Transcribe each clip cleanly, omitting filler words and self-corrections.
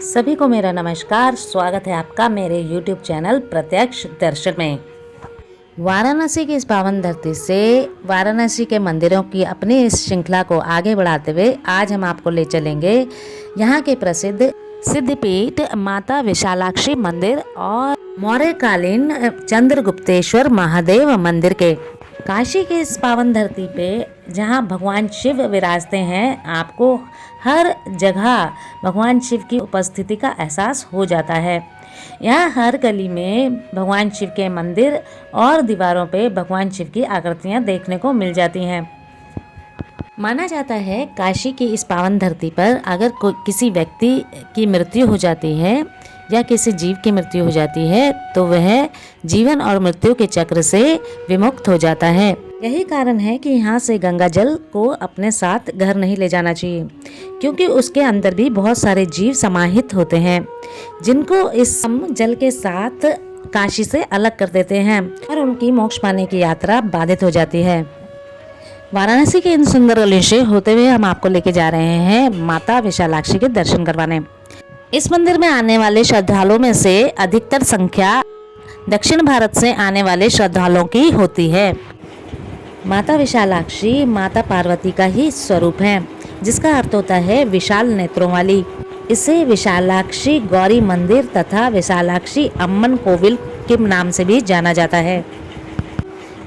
सभी को मेरा नमस्कार। स्वागत है आपका मेरे YouTube चैनल प्रत्यक्ष दर्शन में। वाराणसी की इस पावन धरती से वाराणसी के मंदिरों की अपनी इस श्रृंखला को आगे बढ़ाते हुए आज हम आपको ले चलेंगे यहाँ के प्रसिद्ध सिद्धपीठ माता विशालाक्षी मंदिर और मौर्यकालीन चंद्रगुप्तेश्वर महादेव मंदिर के। काशी के इस पावन धरती पे जहाँ भगवान शिव विराजते हैं, आपको हर जगह भगवान शिव की उपस्थिति का एहसास हो जाता है। यहाँ हर गली में भगवान शिव के मंदिर और दीवारों पे भगवान शिव की आकृतियाँ देखने को मिल जाती हैं। माना जाता है काशी की इस पावन धरती पर अगर किसी व्यक्ति की मृत्यु हो जाती है या किसी जीव की मृत्यु हो जाती है तो वह जीवन और मृत्यु के चक्र से विमुक्त हो जाता है। यही कारण है कि यहाँ से गंगा जल को अपने साथ घर नहीं ले जाना चाहिए, क्योंकि उसके अंदर भी बहुत सारे जीव समाहित होते हैं जिनको इस जल के साथ काशी से अलग कर देते हैं और उनकी मोक्ष पाने की यात्रा बाधित हो जाती है। वाराणसी के इन सुंदर गलियों से होते हुए हम आपको लेके जा रहे हैं माता विशालाक्षी के दर्शन करवाने। इस मंदिर में आने वाले श्रद्धालुओं में से अधिकतर संख्या दक्षिण भारत से आने वाले श्रद्धालुओं की होती है। माता विशालाक्षी माता पार्वती का ही स्वरूप है, जिसका अर्थ होता है विशाल नेत्रों वाली। इसे विशालाक्षी गौरी मंदिर तथा विशालाक्षी अम्मन कोविल के नाम से भी जाना जाता है।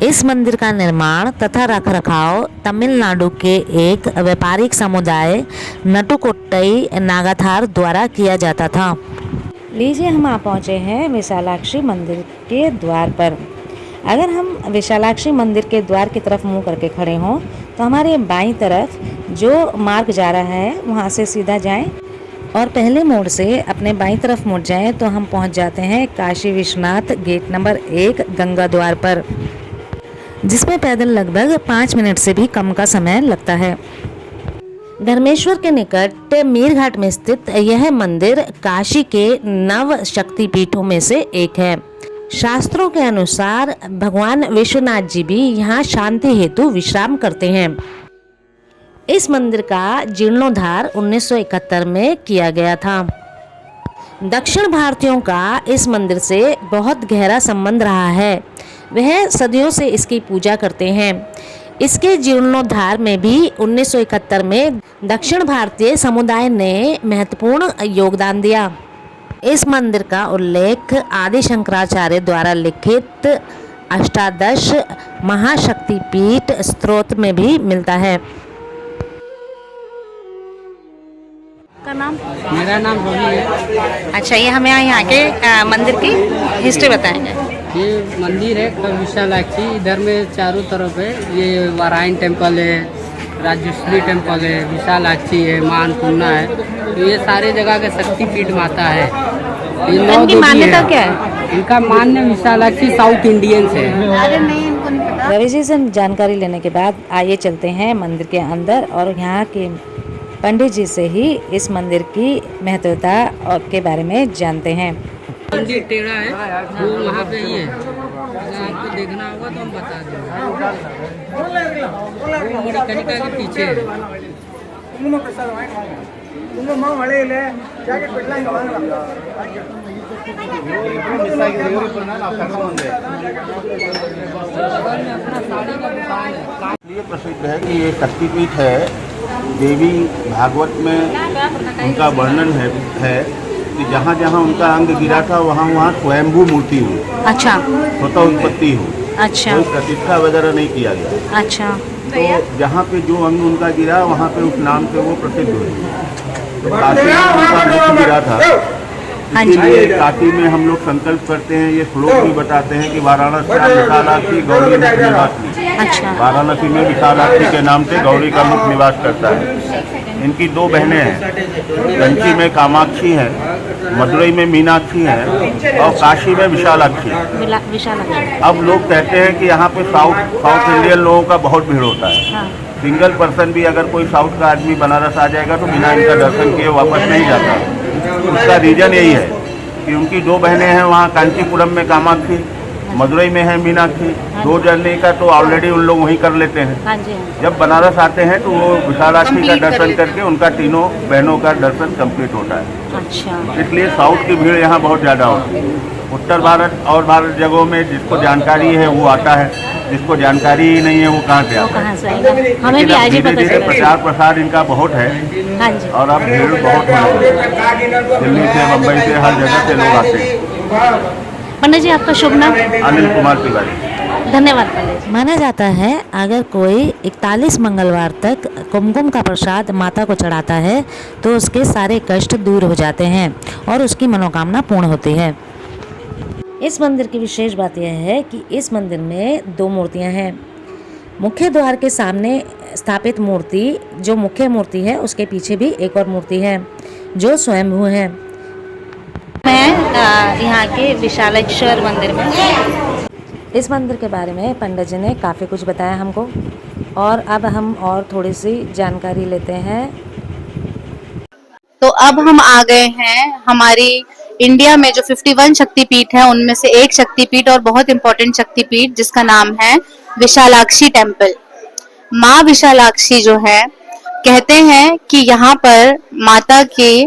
इस मंदिर का निर्माण तथा रखरखाव तमिलनाडु के एक व्यापारिक समुदाय नटुकोट्टई नागाथार द्वारा किया जाता था। लीजिए, हम आ पहुँचे हैं विशालाक्षी मंदिर के द्वार पर। अगर हम विशालाक्षी मंदिर के द्वार की तरफ मुंह करके खड़े हों तो हमारे बाईं तरफ जो मार्ग जा रहा है वहाँ से सीधा जाएं और पहले मोड़ से अपने बाईं तरफ मुड़ जाएं तो हम पहुँच जाते हैं काशी विश्वनाथ गेट नंबर 1 गंगा द्वार पर, जिसमें पैदल लगभग 5 मिनट से भी कम का समय लगता है। धर्मेश्वर के निकट मीरघाट में स्थित यह मंदिर काशी के 9 शक्तिपीठों में से एक है। शास्त्रों के अनुसार भगवान विश्वनाथ जी भी यहाँ शांति हेतु विश्राम करते हैं। इस मंदिर का जीर्णोद्धार 1971 में किया गया था। दक्षिण भारतीयों का इस मंदिर से बहुत गहरा संबंध रहा है। वह सदियों से इसकी पूजा करते हैं। इसके जीर्णोद्धार में भी 1971 में दक्षिण भारतीय समुदाय ने महत्वपूर्ण योगदान दिया। इस मंदिर का उल्लेख आदि शंकराचार्य द्वारा लिखित अष्टादश महाशक्तिपीठ स्तोत्र में भी मिलता है। का नाम? मेरा नाम रवि है। अच्छा, ये हमें यहाँ के मंदिर की हिस्ट्री बताएंगे। ये मंदिर है विशालाक्षी। इधर में चारों तरफ है। ये वारायण टेम्पल है, राजेश्वरी टेम्पल है, विशालाक्षी है, मां अन्नपूर्णा है। तो ये सारे जगह के शक्तिपीठ माता है। ये 9 इनकी मान्यता क्या है? इनका मान्य विशालाक्षी साउथ इंडियंस है। रवि जी से जानकारी लेने के बाद आइए चलते हैं मंदिर के अंदर और यहाँ के पंडित जी से ही इस मंदिर की महत्वता और के बारे में जानते हैं। मंदिर टेढ़ा है, वो वहाँ पे ही है। अगर आपको देखना होगा तो हम बता देंगे। वो मणिकर्णिका के पीछे है। ये प्रसिद्ध है कि ये शक्तिपीठ है। देवी भागवत में उनका वर्णन है कि जहाँ जहाँ उनका अंग गिरा था वहाँ वहाँ स्वयंभू मूर्ति हुई। अच्छा। स्वतः उत्पत्ति हुई। अच्छा। कोई प्रतिष्ठा वगैरह नहीं किया गया। अच्छा। तो जहाँ पे जो अंग उनका गिरा वहाँ पे उस नाम से वो प्रसिद्ध हुई। तो काशी में उनका मुख गिरा था, इसीलिए काशी में हम लोग संकल्प करते हैं। ये श्लोक भी बताते हैं कि वाराणसी विशालाक्षी गौरी मुख निवासी। अच्छा। वाराणसी में विशालाक्षी के नाम से गौरी का मुख निवास करता है। इनकी 2 बहनें हैं। कंची में कामाक्षी है, मदुरई में मीनाक्षी है और काशी में विशालाक्षी। अब लोग कहते हैं कि यहाँ पे साउथ इंडियन लोगों का बहुत भीड़ होता है। हाँ। सिंगल पर्सन भी अगर कोई साउथ का आदमी बनारस आ जाएगा तो बिना इनका दर्शन किए वापस नहीं जाता। उसका रीजन यही है कि उनकी 2 बहनें हैं वहाँ कांचीपुरम में कामाक्षी मदुरई में है मीनाक्षी, 2 जर्नी का तो ऑलरेडी उन लोग वहीं कर लेते हैं। हाँ जी, हाँ जी। जब बनारस आते हैं तो वो विशालाक्षी का दर्शन करके उनका तीनों बहनों का दर्शन कंप्लीट होता है। अच्छा। इसलिए साउथ की भीड़ यहाँ बहुत ज़्यादा होती है। उत्तर भारत और भारत जगहों में जिसको जानकारी है वो आता है, जिसको जानकारी ही नहीं है वो कहाँ से वो आता है। कहाँ से आएगा? हमें भी लेकिन अब आज ही धीरे पता धीरे चला। प्रचार प्रसार इनका बहुत है हाँ जी। और अब भीड़ बहुत है। दिल्ली से, मुंबई से, हर जगह से लोग आते हैं। पंडित जी, आपका शुभ नाम? अनिल कुमार तिवारी। धन्यवाद पंडित जी। माना जाता है अगर कोई 41 मंगलवार तक कुमकुम का प्रसाद माता को चढ़ाता है तो उसके सारे कष्ट दूर हो जाते हैं और उसकी मनोकामना पूर्ण होती है। इस मंदिर की विशेष बात यह है कि इस मंदिर में 2 मूर्तियां हैं। मुख्य द्वार के सामने स्थापित मूर्ति जो मुख्य मूर्ति है उसके पीछे भी एक और मूर्ति है जो स्वयंभू है। मैं यहाँ के विशालेश्वर मंदिर में। इस मंदिर के बारे में पंडित जी ने काफ़ी कुछ बताया हमको और अब हम और थोड़ी सी जानकारी लेते हैं। तो अब हम आ गए हैं हमारी इंडिया में जो 51 शक्तिपीठ है उनमें से एक शक्तिपीठ और बहुत इंपॉर्टेंट शक्तिपीठ जिसका नाम है विशालाक्षी टेम्पल। माँ विशालाक्षी जो है, कहते हैं कि यहाँ पर माता के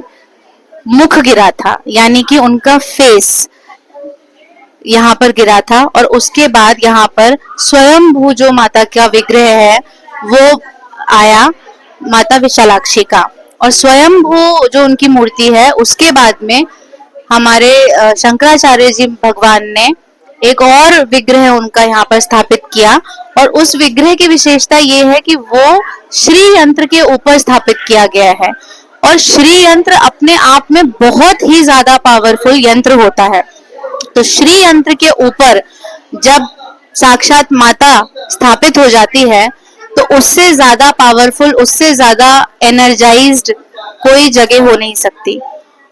मुख गिरा था, यानी कि उनका फेस यहाँ पर गिरा था और उसके बाद यहाँ पर स्वयंभू जो माता का विग्रह है वो आया माता विशालाक्षी का। और स्वयंभू जो उनकी मूर्ति है उसके बाद में हमारे शंकराचार्य जी भगवान ने एक और विग्रह उनका यहाँ पर स्थापित किया और उस विग्रह की विशेषता ये है कि वो श्री यंत्र के ऊपर स्थापित किया गया है और श्री यंत्र अपने आप में बहुत ही ज्यादा पावरफुल यंत्र होता है। तो श्री यंत्र के ऊपर जब साक्षात माता स्थापित हो जाती है तो उससे ज्यादा पावरफुल, उससे ज्यादा एनर्जाइज्ड कोई जगह हो नहीं सकती।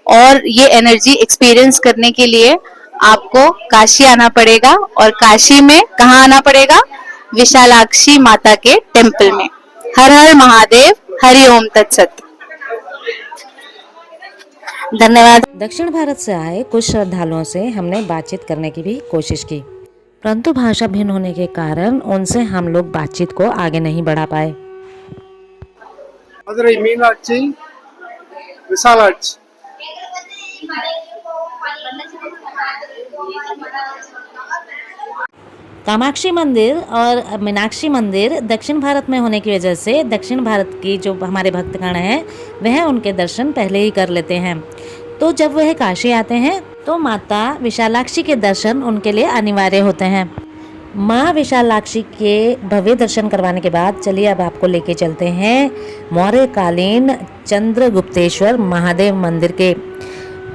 और ये एनर्जी एक्सपीरियंस करने के लिए आपको काशी आना पड़ेगा और काशी में कहाँ आना पड़ेगा? विशालाक्षी माता के टेम्पल में। हर हर महादेव, हरि ओम तत्सत। धन्यवाद। दक्षिण भारत से आए कुछ श्रद्धालुओं से हमने बातचीत करने की भी कोशिश की, परंतु भाषा भिन्न होने के कारण उनसे हम लोग बातचीत को आगे नहीं बढ़ा पाए। मदुरई मीनाक्षी, विशालाक्षी। कामाक्षी मंदिर और मीनाक्षी मंदिर दक्षिण भारत में होने की वजह से दक्षिण भारत की जो हमारे भक्तगण हैं वह उनके दर्शन पहले ही कर लेते हैं। तो जब वह काशी आते हैं तो माता विशालाक्षी के दर्शन उनके लिए अनिवार्य होते हैं। माँ विशालाक्षी के भव्य दर्शन करवाने के बाद चलिए अब आपको लेके चलते हैं मौर्यकालीन चंद्रगुप्तेश्वर महादेव मंदिर के।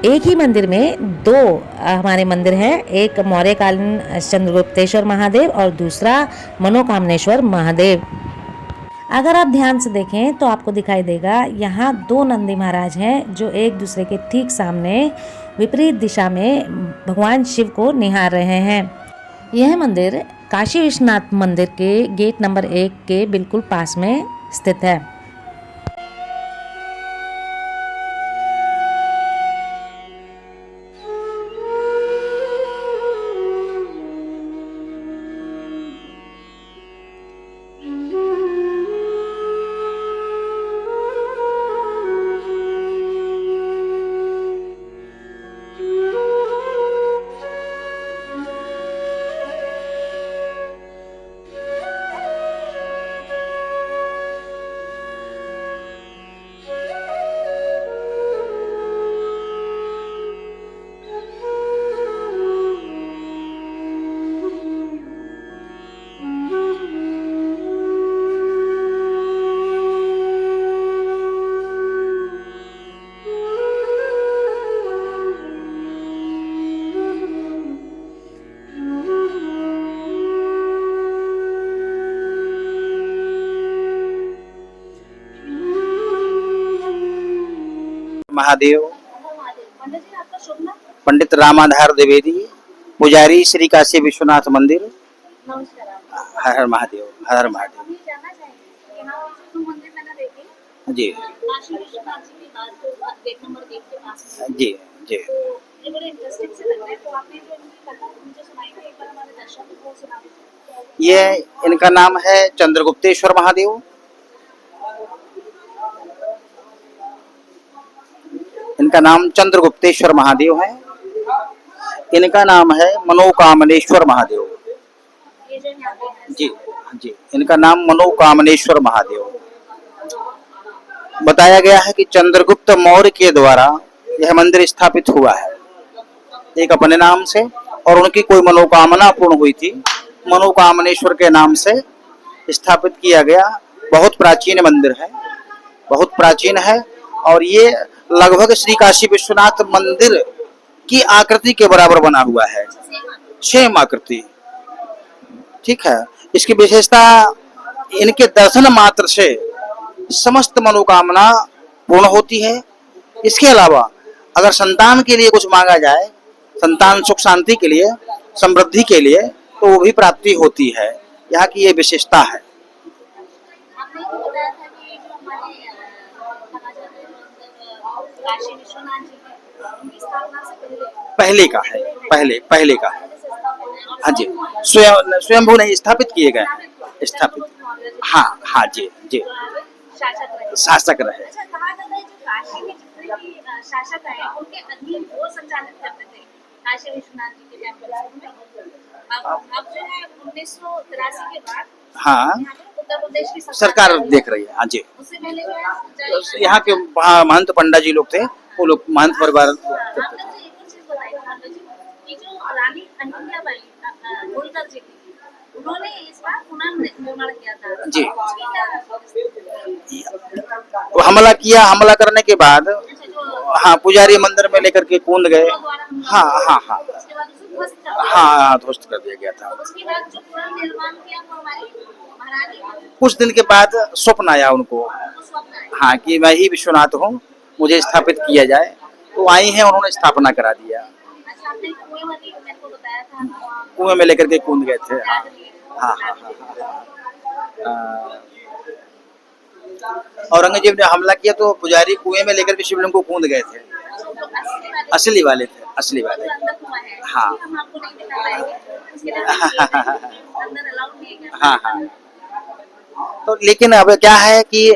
एक ही मंदिर में 2 हमारे मंदिर हैं, एक मौर्यकालीन चंद्रगुप्तेश्वर महादेव और दूसरा मनोकामनेश्वर महादेव। अगर आप ध्यान से देखें तो आपको दिखाई देगा यहाँ 2 नंदी महाराज हैं जो एक दूसरे के ठीक सामने विपरीत दिशा में भगवान शिव को निहार रहे हैं। यह मंदिर काशी विश्वनाथ मंदिर के गेट नंबर 1 के बिल्कुल पास में स्थित है। महादेव। पंडित रामाधार द्विवेदी, पुजारी श्री काशी विश्वनाथ मंदिर। हर हर महादेव, हर हर महादेव। जी काशी विश्वनाथ जी के बाद जो गेट नंबर 1 के पास में, जी जी। तो ये बड़े इंटरेस्टिंग से लग रहा है। तो आपने जो इनकी कथा मुझे सुनाई थी, एक बार हमारे दर्शकों को सुना दीजिए। ये इनका नाम है चंद्रगुप्तेश्वर महादेव। इनका नाम चंद्रगुप्तेश्वर महादेव है। इनका नाम है मनोकामनेश्वर महादेव। ये जो यहाँ पे है, जी जी, इनका नाम मनोकामनेश्वर महादेव। बताया गया है कि चंद्रगुप्त मौर्य के द्वारा यह मंदिर स्थापित हुआ है, एक अपने नाम से, और उनकी कोई मनोकामना पूर्ण हुई थी, मनोकामनेश्वर के नाम से स्थापित किया गया। बहुत प्राचीन मंदिर है, बहुत प्राचीन है, और ये लगभग श्री काशी विश्वनाथ मंदिर की आकृति के बराबर बना हुआ है, सेम आकृति। ठीक है। इसकी विशेषता, इनके दर्शन मात्र से समस्त मनोकामना पूर्ण होती है। इसके अलावा अगर संतान के लिए कुछ मांगा जाए, संतान सुख शांति के लिए, समृद्धि के लिए, तो वो भी प्राप्ति होती है। यहाँ की ये विशेषता है। आपने तो बताया था कि जो हमारे कहा जाता है मतलब काशी विश्वनाथ जी है, उनकी स्थापना से पहले का है, पहले का है। पहले से स्थापित है। और हाँ जी, स्वयं स्वयंभू नहीं स्थापित किए गए हैं, स्थापित। हाँ हाँ जी जी, शासक रहे। शासक रहे। अच्छा, कहा जाता है जो काशी के जितने भी शासक आए उनके अधीन वो संचालित करते थे काशी विश्वनाथ जी के टेम्पल में। अब जो है 1983 के बाद हाँ, यहाँ पे उत्तर प्रदेश की सरकार देख रही है। हाँ जी, उससे पहले जो है यहाँ के महंत पंडा जी लोग थे, वो लोग महंत परिवार आपने जो एक और चीज बताई पंडित जी कि जो रानी अहिल्याबाई होलकर जी थी, उन्होंने इस बार पुनर्निर्माण किया था जी। उसकी क्या वो हमला करने के बाद, हाँ, पुजारी मंदिर में लेकर के कूद गए। हाँ हाँ हाँ उसके बाद उसे ध्वस्त कर दिया। हाँ, ध्वस्त कर दिया गया था। उसके बाद जो पुनर्निर्माण किया वो हमारी महारानी कुछ दिन के बाद स्वप्न आया उनको, को स्वप्न आया। हाँ, कि मैं ही विश्वनाथ हूँ, मुझे स्थापित किया जाए। तो आई हैं, उन्होंने स्थापना करा दिया। अच्छा, आपने कुएं वाली मेरे को बताया था, कुएं में लेकर के कूद गए थे। हाँ याद नहीं है। हाँ हाँ हाँ। औरंगजेब ने हमला किया तो पुजारी कुएं में लेकर के शिवलिंग को कूद गए थे। जो असली वाले असली वाले थे, असली वाले। जो अंदर कुआं है, हाँ। उसकी हम आपको नहीं दिखा पाएंगे, उसके लिए अंदर अलाउड नहीं है। हाँ हाँ। तो लेकिन अब क्या है कि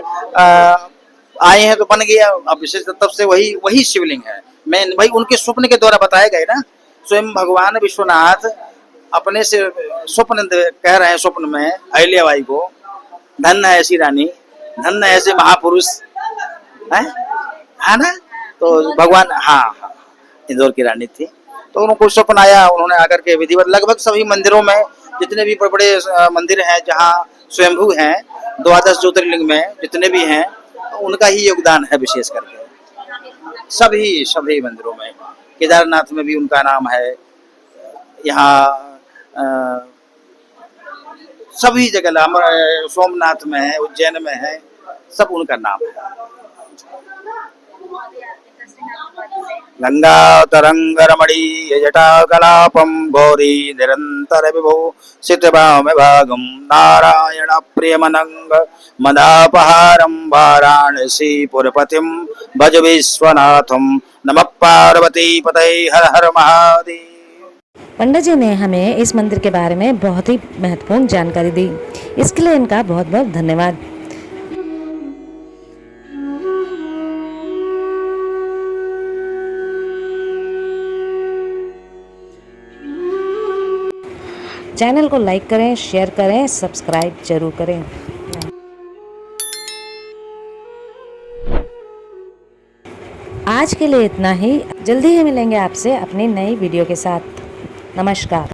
आए हैं तो बन गया। अब विशेष तब से वही शिवलिंग है। मैं भाई उनके स्वप्न के द्वारा बताए गए ना, स्वयं भगवान विश्वनाथ अपने से स्वप्न कह रहे हैं, स्वप्न में अहिल्याबाई को, धन्य है ऐसी रानी, धन्य है ऐसे महापुरुष है ना। तो भगवान, हाँ हाँ, इंदौर की रानी थी। तो उनको स्वप्न आया, उन्होंने आकर के विधिवत लगभग सभी मंदिरों में, जितने भी बड़े बड़े मंदिर हैं जहाँ स्वयंभू हैं, 12 ज्योतिर्लिंग में जितने भी हैं, उनका ही योगदान है विशेष करके। सभी मंदिरों में, केदारनाथ में भी उनका नाम है, यहाँ सभी जगह, सोमनाथ में है, उज्जैन में है, सब उनका नाम है। गंगा तरंग रमणीय जटा कलापम गौरी निरंतर विभो सितभाम भागम नारायण प्रियमनंग मदापहारम वाराणसी पुरपतिम भज विश्वनाथम नमः पार्वती पतये हर हर महादेव। पंडित जी ने हमें इस मंदिर के बारे में बहुत ही महत्वपूर्ण जानकारी दी, इसके लिए इनका बहुत बहुत धन्यवाद। चैनल को लाइक करें, शेयर करें, सब्सक्राइब जरूर करें। आज के लिए इतना ही। जल्दी ही मिलेंगे आपसे अपनी नई वीडियो के साथ। नमस्कार।